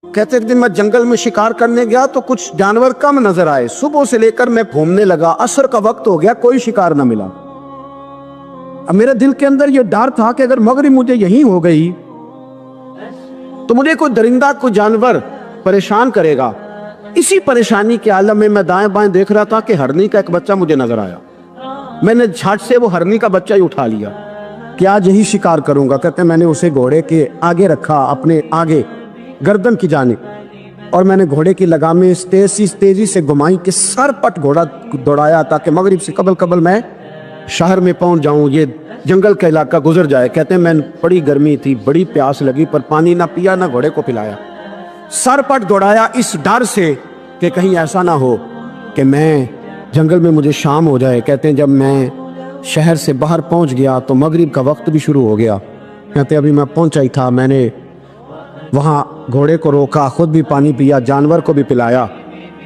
کہتے ایک دن میں جنگل میں شکار کرنے گیا تو کچھ جانور کم نظر آئے، صبح سے لے کر میں گھومنے لگا، عصر کا وقت ہو گیا، کوئی شکار نہ ملا۔ اب میرے دل کے اندر یہ ڈر تھا کہ اگر مغرب مجھے یہیں ہو گئی تو مجھے کوئی درندہ کوئی جانور پریشان کرے گا۔ اسی پریشانی کے عالم میں دائیں بائیں دیکھ رہا تھا کہ ہرنی کا ایک بچہ مجھے نظر آیا۔ میں نے جھٹ سے وہ ہرنی کا بچہ ہی اٹھا لیا کہ آج یہی شکار کروں گا۔ کہتے ہیں میں نے اسے گھوڑے کے آگے رکھا، اپنے آگے گردن کی جانب، اور میں نے گھوڑے کی لگامیں تیزی سے گھمائی کہ سر پٹ گھوڑا دوڑایا تاکہ مغرب سے قبل میں شہر میں پہنچ جاؤں، یہ جنگل کا علاقہ گزر جائے۔ کہتے ہیں میں بڑی گرمی تھی، بڑی پیاس لگی، پر پانی نہ پیا نہ گھوڑے کو پلایا، سر پٹ دوڑایا اس ڈر سے کہ کہیں ایسا نہ ہو کہ میں جنگل میں مجھے شام ہو جائے۔ کہتے ہیں جب میں شہر سے باہر پہنچ گیا تو مغرب کا وقت بھی شروع ہو گیا۔ کہتے ہیں ابھی میں پہنچا ہی تھا، میں نے وہاں گھوڑے کو روکا، خود بھی پانی پیا، جانور کو بھی پلایا۔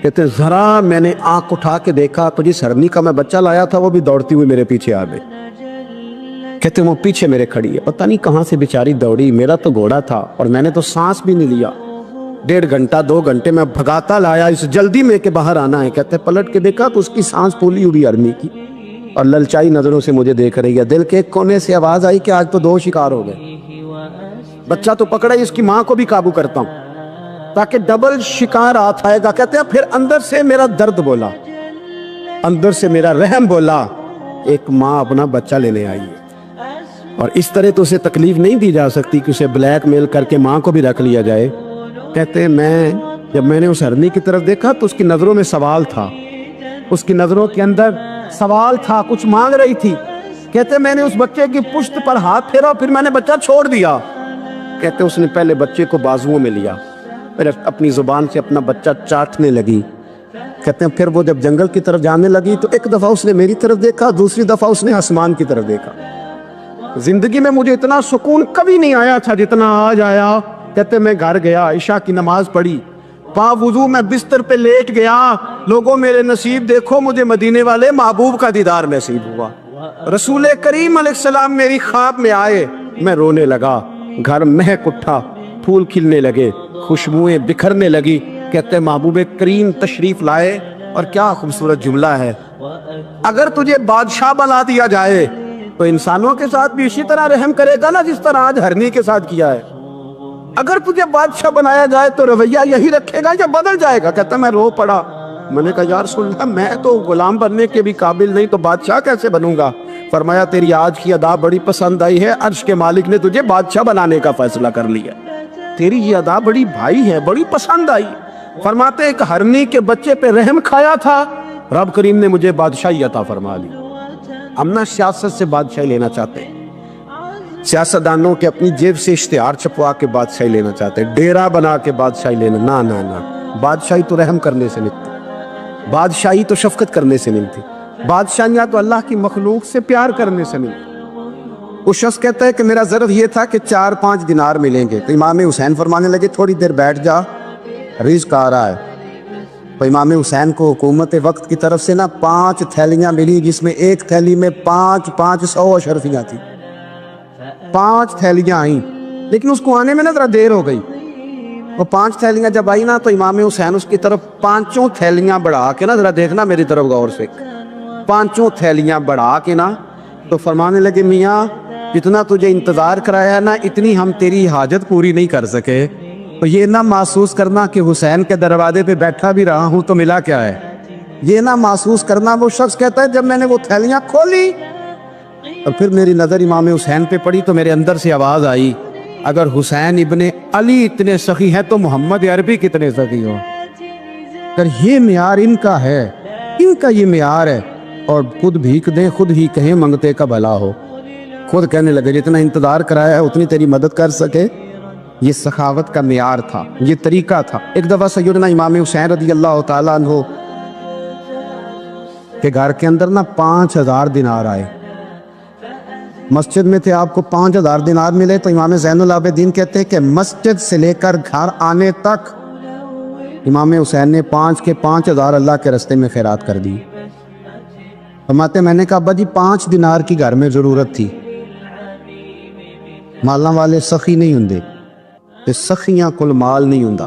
کہتے ہیں ذرا میں نے آنکھ اٹھا کے دیکھا تو جس ہرنی کا میں بچہ لایا تھا وہ بھی دوڑتی ہوئی میرے پیچھے آ گئی۔ کہتے ہیں وہ پیچھے میرے کھڑی ہے، پتہ نہیں کہاں سے بیچاری دوڑی، میرا تو گھوڑا تھا اور میں نے تو سانس بھی نہیں لیا۔ 1.5 گھنٹہ 2 گھنٹے میں بھگاتا لایا اس جلدی میں کہ باہر آنا ہے۔ کہتے ہیں پلٹ کے دیکھا تو اس کی سانس پھولی ہوئی ہرنی کی اور للچائی نظروں سے مجھے دیکھ رہی ہے۔ دل کے ایک کونے سے آواز آئی کہ آج تو 2 شکار ہو گئے۔ بچہ تو پکڑا ہی، اس کی ماں کو بھی قابو کرتا ہوں تاکہ ڈبل شکار ہاتھ آئے گا۔ کہتے ہیں پھر اندر سے میرا درد بولا، اندر سے میرا رحم بولا، ایک ماں اپنا بچہ لینے آئی ہے اور اس طرح تو اسے تکلیف نہیں دی جا سکتی کہ اسے بلیک میل کر کے ماں کو بھی رکھ لیا جائے۔ کہتے ہیں جب میں نے اس ہرنی کی طرف دیکھا تو اس کی نظروں میں سوال تھا، اس کی نظروں کے اندر سوال تھا، کچھ مانگ رہی تھی۔ کہتے ہیں میں نے اس بچے کی پشت پر ہاتھ پھیرا، پھر میں نے بچہ چھوڑ دیا۔ کہتے ہیں اس نے پہلے بچے کو بازوؤں میں لیا، پھر اپنی زبان سے اپنا بچہ چاٹنے لگی۔ کہتے ہیں پھر وہ جب جنگل کی طرف جانے لگی تو ایک دفعہ اس نے میری طرف دیکھا، دوسری دفعہ اس نے آسمان کی طرف دیکھا۔ زندگی میں مجھے اتنا سکون کبھی نہیں آیا تھا جتنا آج آیا۔ کہتے میں گھر گیا، عشاء کی نماز پڑھی، پاک وضو میں بستر پہ لیٹ گیا۔ لوگوں میرے نصیب دیکھو، مجھے مدینے والے محبوب کا دیدار نصیب ہوا۔ رسول کریم علیہ السلام میری خواب میں آئے، میں رونے لگا، گھر مہک اٹھا، پھول کھلنے لگے، خوشبوئیں بکھرنے لگی۔ کہتے محبوب کریم تشریف لائے، اور کیا خوبصورت جملہ ہے، اگر تجھے بادشاہ بنا دیا جائے تو انسانوں کے ساتھ بھی اسی طرح رحم کرے گا نا جس طرح آج ہرنی کے ساتھ کیا ہے۔ اگر تجھے بادشاہ بنایا جائے تو رویہ یہی رکھے گا یا بدل جائے گا؟ کہتا میں رو پڑا، میں نے کہا یا رسول اللہ میں تو غلام بننے کے بھی قابل نہیں، تو بادشاہ کیسے بنوں گا؟ فرمایا تیری آج کی ادا بڑی پسند آئی ہے، عرش کے مالک نے تجھے بادشاہ بنانے کا فیصلہ کر لیا، تیری یہ ادا بڑی بھائی ہے، بڑی پسند آئی۔ فرماتے ایک ہرنی کے بچے پہ رحم کھایا تھا، رب کریم نے مجھے بادشاہی عطا فرما دی۔ ہم نہ سیاست سے بادشاہی لینا چاہتے ہیں، سیاستدانوں کے اپنی جیب سے اشتہار چھپوا کے بادشاہی لینا چاہتے ہیں، ڈیرا بنا کے بادشاہی لینا، نہ بادشاہی تو رحم کرنے سے ملتی، بادشاہی تو شفقت کرنے سے ملتی، بادشاہیاں تو اللہ کی مخلوق سے پیار کرنے سے ملتی۔ وہ شخص کہتا ہے کہ میرا ظرف یہ تھا کہ 4-5 دینار ملیں گے، تو امام حسین فرمانے لگے تھوڑی دیر بیٹھ جا، رزق آ رہا ہے۔ تو امام حسین کو حکومت وقت کی طرف سے 5 تھیلیاں ملی، جس میں ایک تھیلی میں 500 اشرفیاں تھیں، 5 تھیلیاں آئیں، لیکن اس کو آنے میں ذرا دیر ہو گئی۔ وہ 5 تھیلیاں جب آئی تو امام حسین اس کی طرف 5 تھیلیاں بڑھا کے ذرا دیکھنا میری طرف غور سے، 5 تھیلیاں بڑھا کے تو فرمانے لگے میاں جتنا تجھے انتظار کرایا ہے اتنی ہم تیری حاجت پوری نہیں کر سکے، تو یہ نہ محسوس کرنا کہ حسین کے دروازے پہ بیٹھا بھی رہا ہوں تو ملا کیا ہے، یہ نہ محسوس کرنا۔ وہ شخص کہتا ہے جب میں نے وہ تھیلیاں کھولی اور پھر میری نظر امام حسین پہ پڑی تو میرے اندر سے آواز آئی، اگر حسین ابن علی اتنے سخی ہیں تو محمد عربی کتنے سخی ہو۔ اگر یہ معیار ان کا ہے، ان کا یہ معیار ہے، اور خود بھیک دیں خود ہی کہیں منگتے کا بھلا ہو، خود کہنے لگے جتنا انتظار کرایا ہے اتنی تیری مدد کر سکے۔ یہ سخاوت کا معیار تھا، یہ طریقہ تھا۔ ایک دفعہ سیدنا امام حسین رضی اللہ تعالیٰ عنہ کے گھر کے اندر 5000 دینار آئے، مسجد میں تھے، آپ کو 5000 دینار ملے، تو امام زین العابدین کہتے ہیں کہ مسجد سے لے کر گھر آنے تک امام حسین نے 5000 اللہ کے راستے میں خیرات کر دی۔ فرماتے میں نے کہا ابا جی 5 دینار کی گھر میں ضرورت تھی، مالاں والے سخی نہیں ہوندے، سخیاں کل مال نہیں ہوندا۔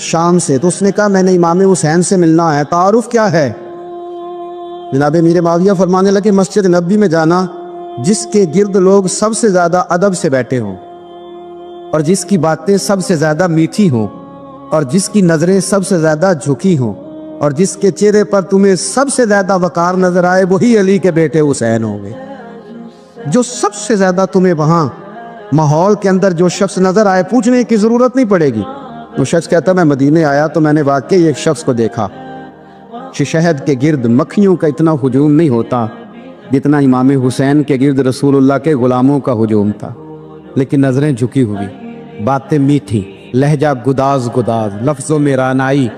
شام سے، تو اس نے کہا میں نے امام حسین سے ملنا ہے، تعارف کیا ہے؟ جناب میر معاویہ فرمانے لگے مسجد نبوی میں جانا جس کے گرد لوگ سب سے زیادہ ادب سے بیٹھے ہوں، اور جس کی باتیں سب سے زیادہ میٹھی ہوں، اور جس کی نظریں سب سے زیادہ جھکی ہوں، اور جس کے چہرے پر تمہیں سب سے زیادہ وقار نظر آئے، وہی علی کے بیٹے حسین ہوں گے۔ جو سب سے زیادہ تمہیں وہاں ماحول کے اندر جو شخص نظر آئے، پوچھنے کی ضرورت نہیں پڑے گی۔ وہ شخص کہتا میں مدینے آیا تو میں نے واقعی ایک شخص کو دیکھا کہ شہد کے گرد مکھیوں کا اتنا ہجوم نہیں ہوتا جتنا امام حسین کے گرد رسول اللہ کے غلاموں کا ہجوم تھا، لیکن نظریں جھکی ہوئی، باتیں میٹھی، لہجہ گداز گداز، لفظوں میں رانائی،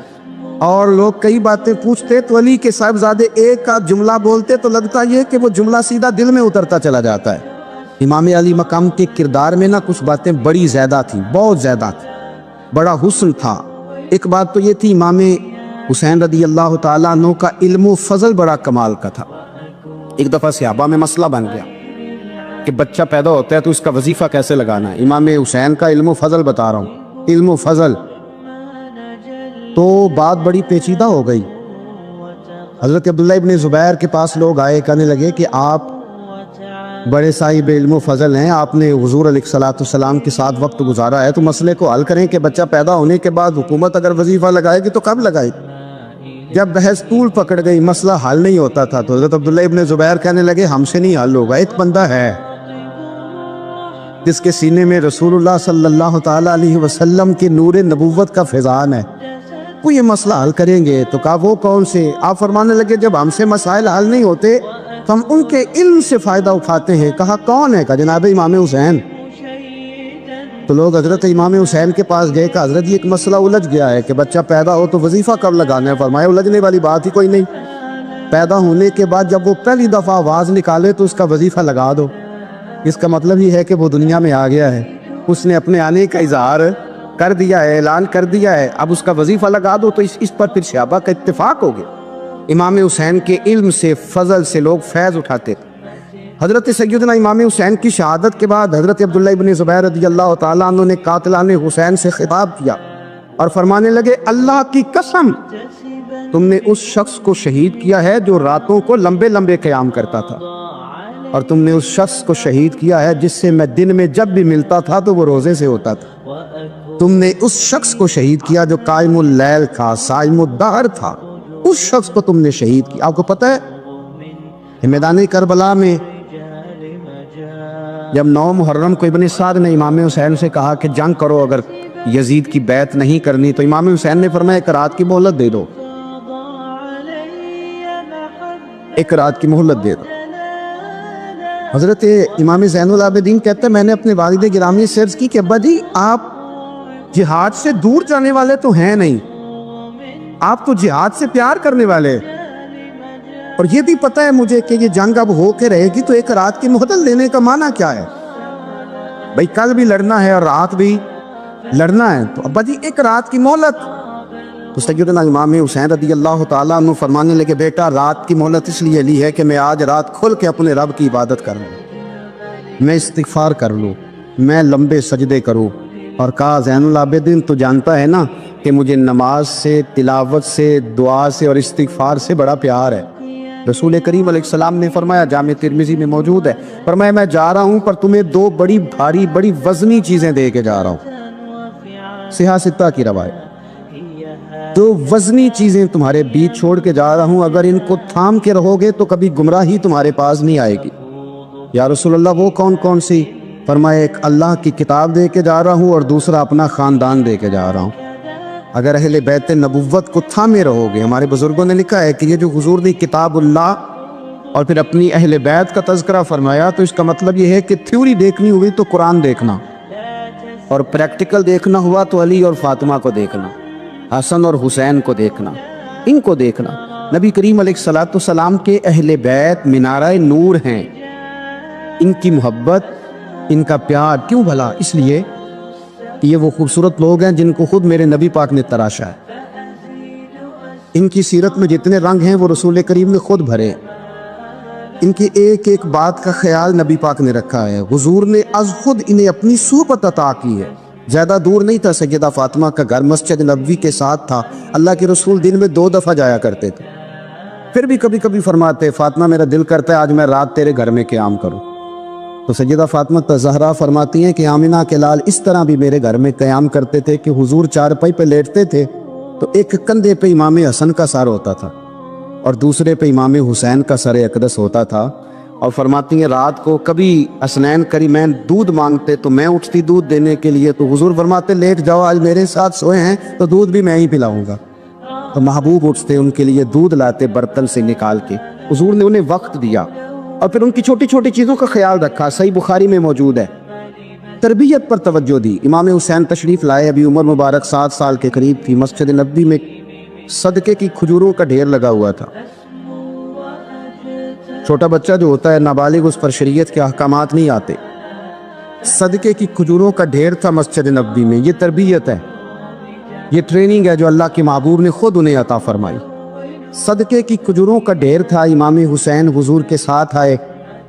اور لوگ کئی باتیں پوچھتے تو علی کے صاحبزادے ایک کا جملہ بولتے تو لگتا یہ کہ وہ جملہ سیدھا دل میں اترتا چلا جاتا ہے۔ امام علی مقام کے کردار میں نہ کچھ باتیں بڑی زیادہ تھیں، بہت زیادہ تھیں، بڑا حسن تھا۔ ایک بات تو یہ تھی امام حسین رضی اللہ تعالیٰ عنہ کا علم و فضل بڑا کمال کا تھا۔ ایک دفعہ صحابہ میں مسئلہ بن گیا کہ بچہ پیدا ہوتا ہے تو اس کا وظیفہ کیسے لگانا ہے۔ امام حسین کا علم و فضل بتا رہا ہوں، علم و فضل، تو بات بڑی پیچیدہ ہو گئی۔ حضرت عبداللہ ابن زبیر کے پاس لوگ آئے، کہنے لگے کہ آپ بڑے صاحب علم و فضل ہیں، آپ نے حضور علیہ السلام کے ساتھ وقت گزارا ہے، تو مسئلے کو حل کریں کہ بچہ پیدا ہونے کے بعد حکومت اگر وظیفہ لگائے گی تو کب لگائے گی؟ جب بحث طول پکڑ گئی، مسئلہ حل نہیں ہوتا تھا، تو حضرت عبداللہ ابن زبیر کہنے لگے ہم سے نہیں حل ہوگا، ایک بندہ ہے جس کے سینے میں رسول اللہ صلی اللہ تعالیٰ علیہ وسلم کے نور نبوت کا فیضان ہے، وہ یہ مسئلہ حل کریں گے۔ تو کہا وہ کون سے؟ آپ فرمانے لگے جب ہم سے مسائل حل نہیں ہوتے تو ہم ان کے علم سے فائدہ اٹھاتے ہیں۔ کہا کون ہے؟ کہا جناب امام حسین۔ تو لوگ حضرت امام حسین کے پاس گئے کہ حضرت یہ ایک مسئلہ الجھ گیا ہے کہ بچہ پیدا ہو تو وظیفہ کب لگانا ہے؟ فرمایا الجھنے والی بات ہی کوئی نہیں، پیدا ہونے کے بعد جب وہ پہلی دفعہ آواز نکالے تو اس کا وظیفہ لگا دو۔ اس کا مطلب یہ ہے کہ وہ دنیا میں آ گیا ہے، اس نے اپنے آنے کا اظہار کر دیا ہے، اعلان کر دیا ہے، اب اس کا وظیفہ لگا دو۔ تو اس پر پھر صحابہ کا اتفاق ہو گیا۔ امام حسین کے علم سے، فضل سے لوگ فیض اٹھاتے تھے۔ حضرت سیدنا امام حسین کی شہادت کے بعد حضرت عبداللہ ابن زبیر رضی اللہ تعالیٰ عنہ نے قاتلان حسین سے خطاب کیا اور فرمانے لگے اللہ کی قسم تم نے اس شخص کو شہید کیا ہے جو راتوں کو لمبے لمبے قیام کرتا تھا، اور تم نے اس شخص کو شہید کیا ہے جس سے میں دن میں جب بھی ملتا تھا تو وہ روزے سے ہوتا تھا۔ تم نے اس شخص کو شہید کیا جو قائم اللیل تھا، صائم الدہر تھا، اس شخص کو تم نے شہید کیا۔ آپ کو پتہ ہے میدان کربلا میں جب 9 محرم کو ابن سعد نے امام حسین سے کہا کہ جنگ کرو، اگر یزید کی بیعت نہیں کرنی، تو امام حسین نے فرمایا ایک رات کی مہلت دے دو، ایک رات کی مہلت دے دو۔ حضرت امام زین العابدین کہتے ہیں میں نے اپنے والد گرامی سے عرض کی کہ ابا جی آپ جہاد سے دور جانے والے تو ہیں نہیں، آپ تو جہاد سے پیار کرنے والے، اور یہ بھی پتہ ہے مجھے کہ یہ جنگ اب ہو کے رہے گی، تو ایک رات کی مہلت لینے کا معنی کیا ہے؟ بھئی کل بھی لڑنا ہے اور رات بھی لڑنا ہے، تو ابا جی ایک رات کی مہلت۔ تو سیدنا امام حسین رضی اللہ تعالیٰ عنہ فرمانے لگے بیٹا رات کی مہلت اس لیے لی ہے کہ میں آج رات کھل کے اپنے رب کی عبادت کر لوں، میں استغفار کر لوں، میں لمبے سجدے کروں۔ اور کہا زین العابدین تو جانتا ہے نا کہ مجھے نماز سے، تلاوت سے، دعا سے اور استغفار سے بڑا پیار ہے۔ رسول کریم علیہ السلام نے فرمایا، جامع ترمذی میں موجود ہے، فرمایا میں جا رہا ہوں پر تمہیں 2 بڑی بھاری بڑی وزنی چیزیں دے کے جا رہا ہوں، صحیح 6 کی روایت، 2 وزنی چیزیں تمہارے بیچ چھوڑ کے جا رہا ہوں، اگر ان کو تھام کے رہو گے تو کبھی گمراہی تمہارے پاس نہیں آئے گی۔ یا رسول اللہ وہ کون کون سی؟ فرمایا ایک اللہ کی کتاب دے کے جا رہا ہوں اور دوسرا اپنا خاندان دے کے جا رہا ہوں۔ اگر اہل بیت نبوت کو تھامے رہو گے، ہمارے بزرگوں نے لکھا ہے کہ یہ جو حضور نے کتاب اللہ اور پھر اپنی اہل بیت کا تذکرہ فرمایا، تو اس کا مطلب یہ ہے کہ تھیوری دیکھنی ہوئی تو قرآن دیکھنا، اور پریکٹیکل دیکھنا ہوا تو علی اور فاطمہ کو دیکھنا، حسن اور حسین کو دیکھنا، ان کو دیکھنا۔ نبی کریم علیہ السلام کے اہل بیت منارہ نور ہیں، ان کی محبت، ان کا پیار کیوں بھلا؟ اس لیے کہ یہ وہ خوبصورت لوگ ہیں جن کو خود میرے نبی پاک نے تراشا ہے، ان کی سیرت میں جتنے رنگ ہیں وہ رسول کریم نے خود بھرے، ان کی ایک ایک بات کا خیال نبی پاک نے رکھا ہے، حضور نے از خود انہیں اپنی صحبت عطا کی ہے۔ زیادہ دور نہیں تھا سیدہ فاطمہ کا گھر، مسجد نبوی کے ساتھ تھا، اللہ کے رسول دن میں 2 دفعہ جایا کرتے تھے۔ پھر بھی کبھی کبھی فرماتے فاطمہ میرا دل کرتا ہے آج میں رات تیرے گھر میں قیام کروں، تو سیدہ فاطمہ زہرا فرماتی ہیں کہ آمنہ کے لال اس طرح بھی میرے گھر میں قیام کرتے تھے کہ حضور چارپائی پہ لیٹتے تھے تو ایک کندھے پہ امام حسن کا سر ہوتا تھا اور دوسرے پہ امام حسین کا سر اقدس ہوتا تھا، اور فرماتی ہیں رات کو کبھی حسنین کریمین دودھ مانگتے تو میں اٹھتی دودھ دینے کے لیے، تو حضور فرماتے لیٹ جاؤ آج میرے ساتھ سوئے ہیں تو دودھ بھی میں ہی پلاؤں گا، تو محبوب اٹھتے ان کے لیے دودھ لاتے برتن سے نکال کے، حضور نے انہیں وقت دیا اور پھر ان کی چھوٹی چھوٹی چیزوں کا خیال رکھا، صحیح بخاری میں موجود ہے۔ تربیت پر توجہ دی، امام حسین تشریف لائے، ابھی عمر مبارک 7 سال کے قریب تھی، مسجد نبوی میں صدقے کی کھجوروں کا ڈھیر لگا ہوا تھا۔ چھوٹا بچہ جو ہوتا ہے نابالغ، اس پر شریعت کے احکامات نہیں آتے، صدقے کی کھجوروں کا ڈھیر تھا مسجد نبوی میں۔ یہ تربیت ہے، یہ ٹریننگ ہے جو اللہ کے محبوب نے خود انہیں عطا فرمائی۔ صدقے کی کھجوروں کا ڈھیر تھا، امام حسین حضور کے ساتھ آئے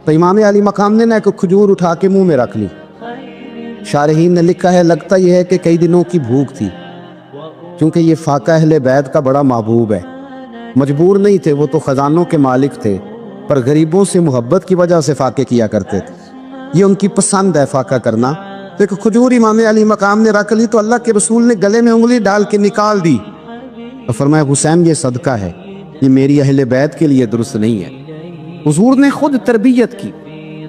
تو امام علی مقام نے ایک کھجور اٹھا کے منہ میں رکھ لی۔ شارحین نے لکھا ہے لگتا یہ ہے کہ کئی دنوں کی بھوک تھی، کیونکہ یہ فاقہ اہل بیت کا بڑا محبوب ہے، مجبور نہیں تھے، وہ تو خزانوں کے مالک تھے، پر غریبوں سے محبت کی وجہ سے فاقے کیا کرتے تھے، یہ ان کی پسند ہے فاقہ کرنا۔ تو ایک کھجور امام علی مقام نے رکھ لی تو اللہ کے رسول نے گلے میں انگلی ڈال کے نکال دی اور فرمایا حسین یہ صدقہ ہے، یہ میری اہل بیت کے لیے درست نہیں ہے۔ حضور نے خود تربیت کی،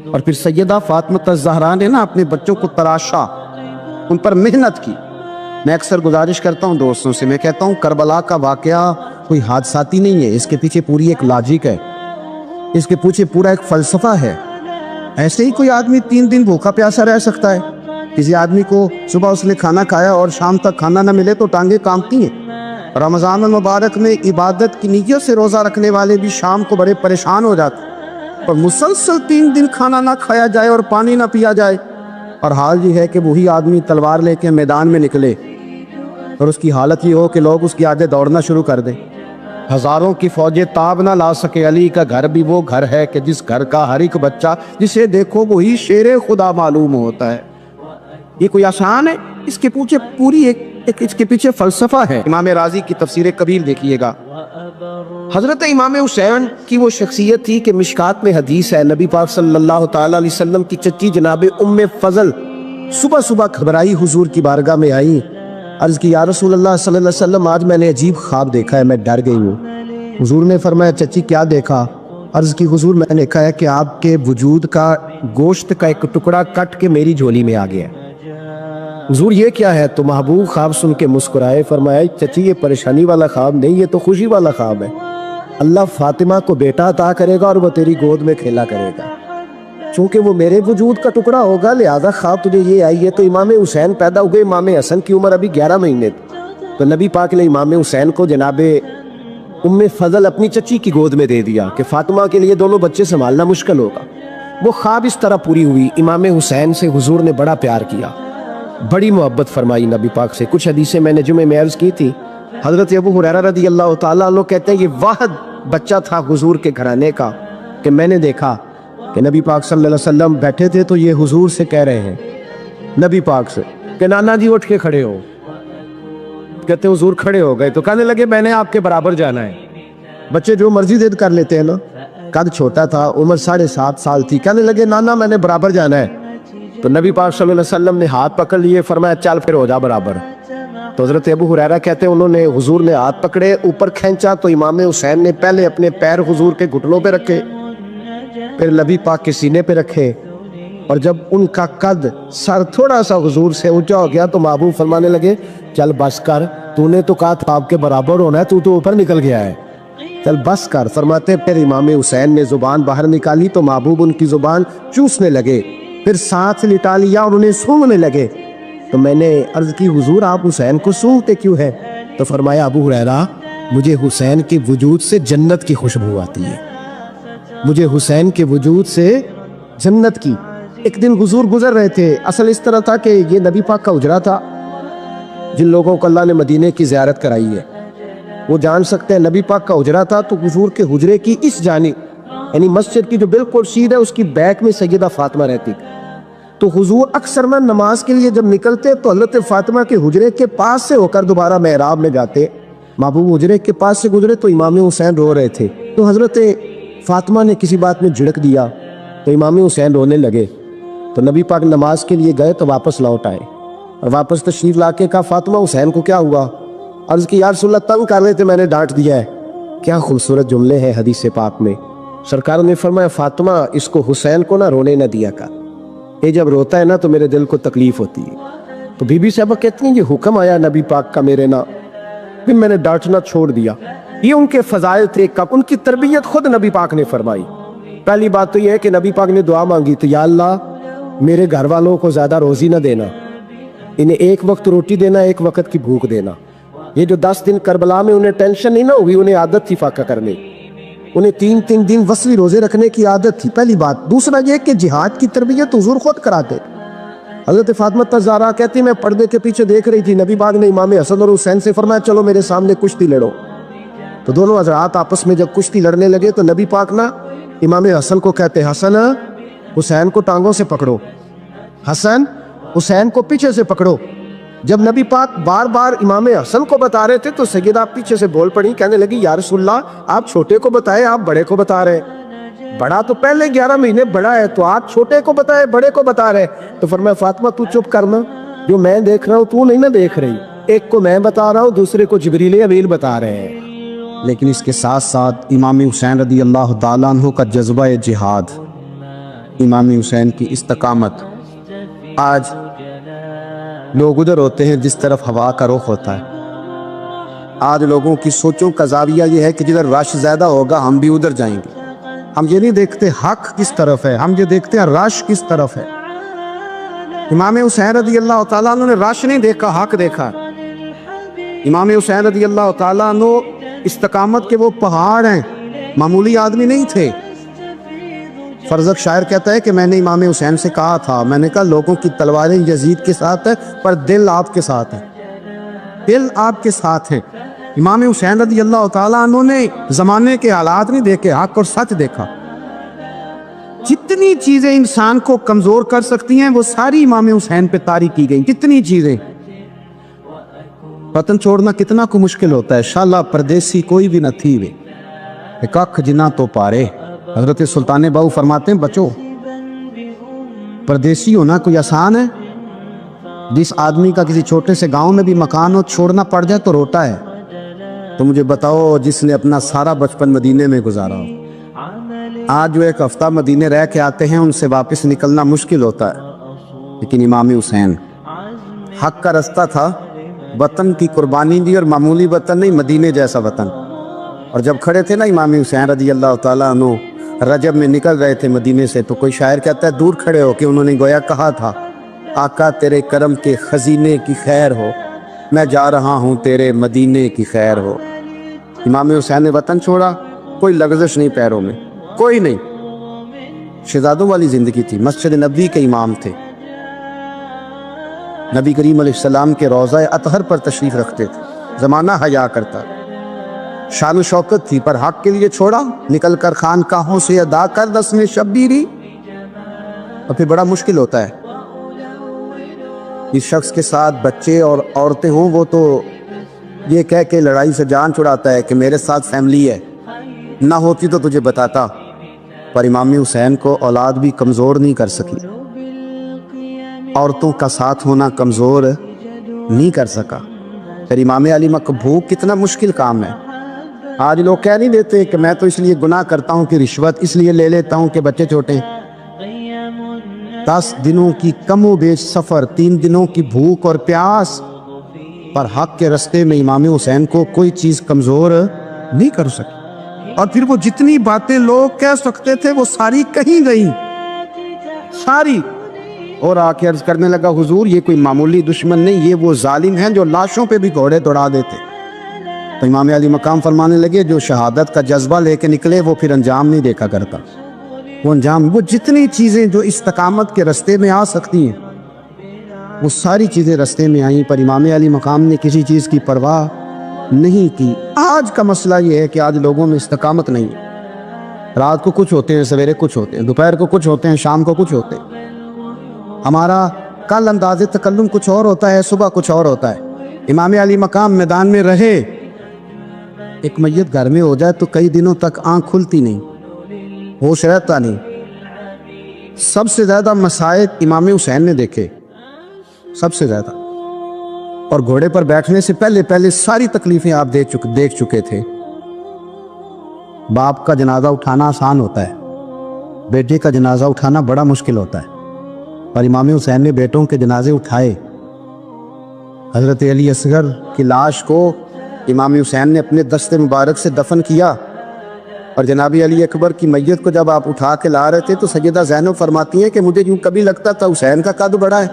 اور پھر سیدہ فاطمہ الزہرا نے اپنے بچوں کو تراشا، ان پر محنت کی۔ میں اکثر گزارش کرتا ہوں دوستوں سے، میں کہتا ہوں کربلا کا واقعہ کوئی حادثاتی نہیں ہے، اس کے پیچھے پوری ایک لاجک ہے، اس کے پیچھے پورا ایک فلسفہ ہے۔ ایسے ہی کوئی آدمی 3 دن بھوکا پیاسا رہ سکتا ہے؟ کسی آدمی کو صبح اس نے کھانا کھایا اور شام تک کھانا نہ ملے تو ٹانگیں کانپتی ہیں۔ رمضان المبارک میں عبادت کی نیت سے روزہ رکھنے والے بھی شام کو بڑے پریشان ہو جاتے ہیں، اور مسلسل 3 دن کھانا نہ کھایا جائے اور پانی نہ پیا جائے، اور حال یہ ہے کہ وہی آدمی تلوار لے کے میدان میں نکلے اور اس کی حالت یہ ہو کہ لوگ اس کی آگے دوڑنا شروع کر دیں، ہزاروں کی فوجیں تاب نہ لا سکے۔ علی کا گھر بھی وہ گھر ہے کہ جس گھر کا ہر ایک بچہ جسے دیکھو وہی شیر خدا معلوم ہوتا ہے۔ یہ کوئی آسان ہے؟ اس کے پیچھے پوری ایک اس کے پیچھے فلسفہ ہے۔ امام راضی کی تفسیر کبیر دیکھیے گا، حضرت امام حسین کی وہ شخصیت تھی کہ مشکات میں حدیث ہے، نبی پاک صلی اللہ تعالی علیہ وسلم کی چچی جناب ام فضل صبح صبح گھبرائی حضور کی بارگاہ میں آئی، عرض کی یا رسول اللہ صلی اللہ علیہ وسلم آج میں نے عجیب خواب دیکھا ہے، میں ڈر گئی ہوں۔ حضور نے فرمایا چچی کیا دیکھا؟ عرض کی حضور میں نے دیکھا ہے کہ آپ کے وجود کا گوشت کا ایک ٹکڑا کٹ کے میری جھولی میں آ گیا۔ حضور یہ کیا ہے؟ تو محبوب خواب سن کے مسکرائے، فرمایا چچی یہ پریشانی والا خواب نہیں، یہ تو خوشی والا خواب ہے، اللہ فاطمہ کو بیٹا عطا کرے گا اور وہ تیری گود میں کھیلا کرے گا، چونکہ وہ میرے وجود کا ٹکڑا ہوگا لہذا خواب تجھے یہ آئی ہے۔ تو امام حسین پیدا ہوئے، امام حسن کی عمر ابھی 11 مہینے تھی، تو نبی پاک نے امام حسین کو جناب ام فضل اپنی چچی کی گود میں دے دیا کہ فاطمہ کے لیے دونوں بچے سنبھالنا مشکل ہوگا۔ وہ خواب اس طرح پوری ہوئی، امام حسین سے حضور نے بڑا پیار کیا، بڑی محبت فرمائی نبی پاک سے۔ کچھ حدیثیں میں نے جمعے میں عرض کی تھی، حضرت ابو ہریرہ رضی اللہ تعالیٰ عنہ کہتے ہیں یہ واحد بچہ تھا حضور کے گھرانے کا کہ میں نے دیکھا کہ نبی پاک صلی اللہ علیہ وسلم بیٹھے تھے تو یہ حضور سے کہہ رہے ہیں، نبی پاک سے کہ نانا جی اٹھ کے کھڑے ہو، کہتے حضور کھڑے ہو گئے تو کہنے لگے میں نے آپ کے برابر جانا ہے۔ بچے جو مرضی ضد کر لیتے ہیں نا، قد چھوٹا تھا، عمر 7.5 سال تھی، کہنے لگے نانا میں نے برابر جانا ہے، تو نبی پاک صلی اللہ علیہ وسلم نے ہاتھ پکڑ لیے، فرمایا چل پھر ہو جا برابر۔ تو حضرت ابو ہریرہ کہتے ہیں انہوں نے حضور نے ہاتھ پکڑے اوپر کھینچا تو امام حسین نے پہلے اپنے پیر حضور کے گھٹنوں پہ رکھے، پھر نبی پاک کے سینے پہ رکھے، اور جب ان کا قد سر تھوڑا سا حضور سے اونچا ہو گیا تو محبوب فرمانے لگے چل بس کر، تو نے تو کہا تھا آپ کے برابر ہونا ہے، تو اوپر نکل گیا ہے، چل بس کر۔ فرماتے پھر امام حسین نے زبان باہر نکالی تو محبوب ان کی زبان چوسنے لگے، پھر ساتھ لٹا لیا اور انہیں سونگنے لگے۔ تو میں نے عرض کی حضور آپ حسین کو سونگتے کیوں ہے؟ تو فرمایا ابو ہریرہ مجھے حسین کے وجود سے جنت کی خوشبو آتی ہے، مجھے حسین کے وجود سے جنت کی۔ ایک دن حضور گزر رہے تھے، اصل اس طرح تھا کہ یہ نبی پاک کا حجرہ تھا، جن لوگوں کو اللہ نے مدینے کی زیارت کرائی ہے وہ جان سکتے ہیں، نبی پاک کا حجرہ تھا، تو حضور کے حجرے کی اس جانب یعنی مسجد کی جو بالکل سیدھ ہے اس کی بیک میں سیدہ فاطمہ رہتی، تو حضور اکثر میں نماز کے لیے جب نکلتے تو حضرت فاطمہ کے حجرے کے پاس سے ہو کر دوبارہ محراب میں جاتے. محبوب حجرے کے پاس سے گزرے تو امام حسین رو رہے تھے, تو حضرت فاطمہ نے کسی بات میں جھڑک دیا تو امام حسین رونے لگے. تو نبی پاک نماز کے لیے گئے تو واپس لوٹ آئے, اور واپس تشریف لا کے کہا فاطمہ حسین کو کیا ہوا؟ عرض کی یا رسول اللہ تنگ کر رہے تھے, میں نے ڈانٹ دیا ہے. کیا خوبصورت جملے ہیں حدیث پاک میں. سرکار نے فرمایا فاطمہ اس کو حسین کو نہ رونے نہ دیا کر, یہ جب روتا ہے نا تو میرے دل کو تکلیف ہوتی ہے. تو بی بی صاحبہ کہتی ہیں یہ حکم آیا نبی پاک کا میرے نا, پھر میں نے ڈانٹنا چھوڑ دیا. یہ ان کے فضائل تھے, کب ان کی تربیت خود نبی پاک نے فرمائی. پہلی بات تو یہ ہے کہ نبی پاک نے دعا مانگی تو یا اللہ میرے گھر والوں کو زیادہ روزی نہ دینا, انہیں ایک وقت روٹی دینا, ایک وقت کی بھوک دینا. یہ جو 10 دن کربلا میں انہیں ٹینشن نہیں نہ ہوئی, انہیں عادت تھی فاقہ کرنے, انہیں 3 دن وصلی روزے رکھنے کی عادت تھی. پہلی بات. دوسرا یہ کہ جہاد کی تربیت حضور خود کراتے. حضرت فاطمہ الزہرا کہتی میں پردے کے پیچھے دیکھ رہی تھی, نبی پاک نے امام حسن اور حسین سے فرمایا چلو میرے سامنے کشتی لڑو. تو دونوں حضرات آپس میں جب کشتی لڑنے لگے تو نبی پاک نا امام حسن کو کہتے حسن حسین کو ٹانگوں سے پکڑو, حسن حسین کو پیچھے سے پکڑو. جب نبی پاک بار بار امام حسن کو بتا رہے تھے تو سیدہ پیچھے سے بول پڑی, کہنے لگی یا رسول اللہ آپ چھوٹے کو بتائے, آپ بڑے کو بتا رہے. بڑا تو پہلے 11 مہینے بڑا ہے, تو آپ چھوٹے کو بتائے بڑے کو بتا رہے. تو فرمایا فاطمہ تو چپ کرنا, جو میں دیکھ رہا ہوں تو نہیں نہ دیکھ رہی, ایک کو میں بتا رہا ہوں دوسرے کو جبریل امین بتا رہے ہیں. لیکن اس کے ساتھ ساتھ امام حسین رضی اللہ تعالیٰ عنہ کا جذبہ جہاد, امام حسین کی استقامت. آج لوگ ادھر ہوتے ہیں جس طرف ہوا کا رخ ہوتا ہے. آج لوگوں کی سوچوں کا زاویہ یہ ہے کہ جدھر رش زیادہ ہوگا ہم بھی ادھر جائیں گے. ہم یہ نہیں دیکھتے حق کس طرف ہے, ہم یہ دیکھتے ہیں رش کس طرف ہے. امام حسین رضی اللہ تعالیٰ عنہ نے رش نہیں دیکھا, حق دیکھا. امام حسین رضی اللہ تعالیٰ عنہ استقامت کے وہ پہاڑ ہیں, معمولی آدمی نہیں تھے. فرزق شاعر کہتا ہے کہ میں نے امام حسین سے کہا تھا, میں نے کہا لوگوں کی تلواریں یزید کے ساتھ ہے پر دل آپ کے ساتھ ہے, دل آپ کے ساتھ ہے. امام حسین رضی اللہ تعالیٰ عنہ نے زمانے کے حالات نہیں دیکھے, حق اور سچ دیکھا. جتنی چیزیں انسان کو کمزور کر سکتی ہیں وہ ساری امام حسین پہ طاری کی گئی. کتنی چیزیں. وطن چھوڑنا کتنا کو مشکل ہوتا ہے, شالا پردیسی کوئی بھی نہ تھی وے ایک اکھ جنا تو پارے. حضرت سلطان باؤ فرماتے ہیں بچو پردیسی ہونا کوئی آسان ہے؟ جس آدمی کا کسی چھوٹے سے گاؤں میں بھی مکان ہو چھوڑنا پڑ جائے تو روتا ہے. تو مجھے بتاؤ جس نے اپنا سارا بچپن مدینے میں گزارا ہو, آج جو ایک ہفتہ مدینے رہ کے آتے ہیں ان سے واپس نکلنا مشکل ہوتا ہے. لیکن امام حسین حق کا رستہ تھا, وطن کی قربانی دی, اور معمولی وطن نہیں مدینے جیسا وطن. اور جب کھڑے تھے نا امام حسین رضی اللہ تعالیٰ عنہ رجب میں نکل رہے تھے مدینے سے, تو کوئی شاعر کہتا ہے دور کھڑے ہو کہ انہوں نے گویا کہا تھا آقا تیرے کرم کے خزینے کی خیر ہو, میں جا رہا ہوں تیرے مدینے کی خیر ہو. امام حسین نے وطن چھوڑا, کوئی لغزش نہیں پیروں میں, کوئی نہیں. شہزادوں والی زندگی تھی, مسجد نبوی کے امام تھے, نبی کریم علیہ السلام کے روضہ اطہر پر تشریف رکھتے تھے, زمانہ حیا کرتا. شان و شوکت تھی پر حق کے لیے چھوڑا, نکل کر خانقاہوں سے ادا کر رسم شبیری. اور پھر بڑا مشکل ہوتا ہے اس شخص کے ساتھ بچے اور عورتیں ہوں, وہ تو یہ کہہ کے لڑائی سے جان چھڑاتا ہے کہ میرے ساتھ فیملی ہے, نہ ہوتی تو تجھے بتاتا. پر امام حسین کو اولاد بھی کمزور نہیں کر سکی, عورتوں کا ساتھ ہونا کمزور نہیں کر سکا. پھر امام علی مقبول کتنا مشکل کام ہے. آج لوگ کہہ نہیں دیتے کہ میں تو اس لیے گناہ کرتا ہوں کہ رشوت اس لیے لے لیتا ہوں کہ بچے چھوٹے. 10 دنوں کی کم و بیش سفر, 3 دنوں کی بھوک اور پیاس, پر حق کے رستے میں امام حسین کو کوئی چیز کمزور نہیں کر سکی. اور پھر وہ جتنی باتیں لوگ کہہ سکتے تھے وہ ساری کہیں گئی, ساری. اور آ کے عرض کرنے لگا حضور یہ کوئی معمولی دشمن نہیں, یہ وہ ظالم ہیں جو لاشوں پہ بھی گھوڑے دوڑا دیتے. تو امام علی مقام فرمانے لگے جو شہادت کا جذبہ لے کے نکلے وہ پھر انجام نہیں دیکھا کرتا. وہ انجام, وہ جتنی چیزیں جو استقامت کے رستے میں آ سکتی ہیں وہ ساری چیزیں رستے میں آئیں, پر امام علی مقام نے کسی چیز کی پرواہ نہیں کی. آج کا مسئلہ یہ ہے کہ آج لوگوں میں استقامت نہیں ہے. رات کو کچھ ہوتے ہیں, سویرے کچھ ہوتے ہیں, دوپہر کو کچھ ہوتے ہیں, شام کو کچھ ہوتے ہیں. ہمارا کل انداز تکلم کچھ اور ہوتا ہے، صبح کچھ اور ہوتا ہے۔ امام علی مقام میدان میں رہے، ایک میت گھر میں ہو جائے تو کئی دنوں تک آنکھ کھلتی نہیں، ہوش رہتا نہیں۔ سب سے زیادہ مسائب امام حسین نے دیکھے، سب سے زیادہ، اور گھوڑے پر بیٹھنے سے پہلے ساری تکلیفیں آپ دیکھ چکے تھے۔ باپ کا جنازہ اٹھانا آسان ہوتا ہے، بیٹے کا جنازہ اٹھانا بڑا مشکل ہوتا ہے، اور امام حسین نے بیٹوں کے جنازے اٹھائے۔ حضرت علی اصغر کی لاش کو امام حسین نے اپنے دست مبارک سے دفن کیا، اور جناب علی اکبر کی میت کو جب آپ اٹھا کے لا رہے تھے تو سیدہ زینب فرماتی ہیں کہ مجھے یوں کبھی لگتا تھا حسین کا قد بڑا ہے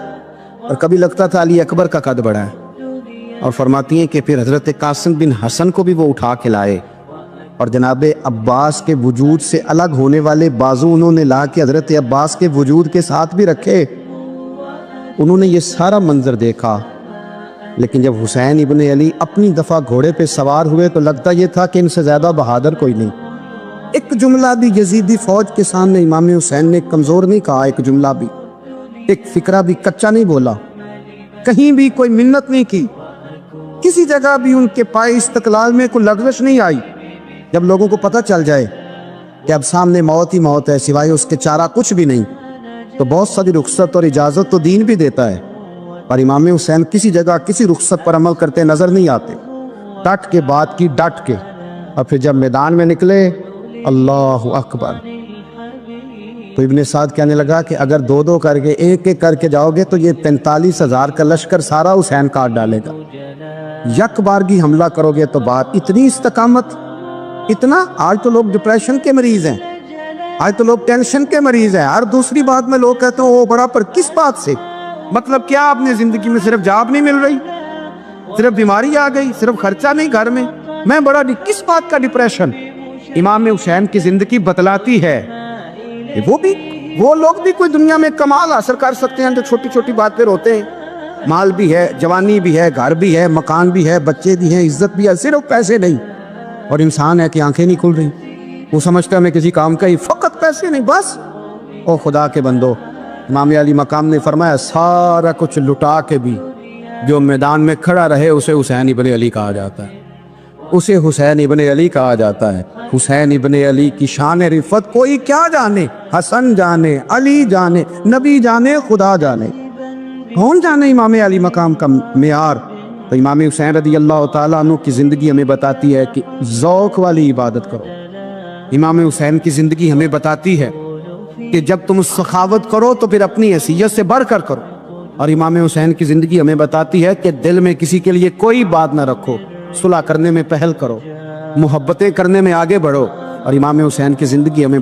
اور کبھی لگتا تھا علی اکبر کا قد بڑا ہے، اور فرماتی ہیں کہ پھر حضرت قاسم بن حسن کو بھی وہ اٹھا کے لائے، اور جناب عباس کے وجود سے الگ ہونے والے بازو انہوں نے لا کے حضرت عباس کے وجود کے ساتھ بھی رکھے۔ انہوں نے یہ سارا منظر دیکھا، لیکن جب حسین ابن علی اپنی دفعہ گھوڑے پہ سوار ہوئے تو لگتا یہ تھا کہ ان سے زیادہ بہادر کوئی نہیں۔ ایک جملہ بھی یزیدی فوج کے سامنے امام حسین نے کمزور نہیں کہا، ایک جملہ بھی، ایک فکرہ بھی کچا نہیں بولا، کہیں بھی کوئی منت نہیں کی، کسی جگہ بھی ان کے پائے استقلال میں کوئی لغزش نہیں آئی۔ جب لوگوں کو پتہ چل جائے کہ اب سامنے موت ہی موت ہے، سوائے اس کے چارہ کچھ بھی نہیں، تو بہت ساری رخصت اور اجازت تو دین بھی دیتا ہے، اور امام حسین کسی جگہ کسی رخصت پر عمل کرتے نظر نہیں آتے، ڈٹ کے بات کی ڈٹ کے۔ اور پھر جب میدان میں نکلے، اللہ اکبر، تو ابن سعد کہنے لگا کہ اگر دو دو کر کے ایک ایک کر کے جاؤ گے تو یہ 45,000 کا لشکر سارا حسین کاٹ ڈالے گا، یک بارگی حملہ کرو گے تو بات اتنی استقامت، اتنا۔ آج تو لوگ ڈپریشن کے مریض ہیں، آج تو لوگ ٹینشن کے مریض ہیں، ہر دوسری بات میں لوگ کہتے ہیں وہ بڑا، پر کس بات سے؟ مطلب کیا آپ نے زندگی میں صرف جاب نہیں مل رہی، صرف بیماری آ گئی، صرف خرچہ نہیں گھر میں بڑا، کس بات کا ڈپریشن؟ امام حسین کی زندگی بتلاتی ہے کہ وہ لوگ بھی کوئی دنیا میں کمال حاصل کر سکتے ہیں جو چھوٹی چھوٹی بات پہ روتے ہیں۔ مال بھی ہے، جوانی بھی ہے، گھر بھی ہے، مکان بھی ہے، بچے بھی ہیں، عزت بھی ہے، صرف پیسے نہیں۔ اور انسان ہے کہ آنکھیں نہیں کھل رہی، وہ سمجھتا ہے میں کسی کام کا ہی، فقط پیسے نہیں بس۔ او خدا کے بندو، امام علی مقام نے فرمایا سارا کچھ لٹا کے بھی جو میدان میں کھڑا رہے اسے حسین ابن علی کہا جاتا ہے، اسے حسین ابن علی کہا جاتا ہے۔ حسین ابن علی کی شان رفت کوئی کیا جانے، حسن جانے، علی جانے، نبی جانے، خدا جانے، کون جانے امام علی مقام کا معیار۔ تو امام حسین رضی اللہ تعالیٰ عنہ کی زندگی ہمیں بتاتی ہے کہ ذوق والی عبادت کرو۔ امام حسین کی زندگی ہمیں بتاتی ہے کہ جب تم سخاوت کرو تو پھر اپنی حیثیت سے بڑھ کر کرو، اور امام حسین کی زندگی ہمیں بتاتی ہے کہ دل میں کسی کے لیے کوئی بات نہ رکھو، صلح کرنے میں پہل کرو، محبتیں کرنے میں آگے بڑھو۔ اور امام حسین کی زندگی ہمیں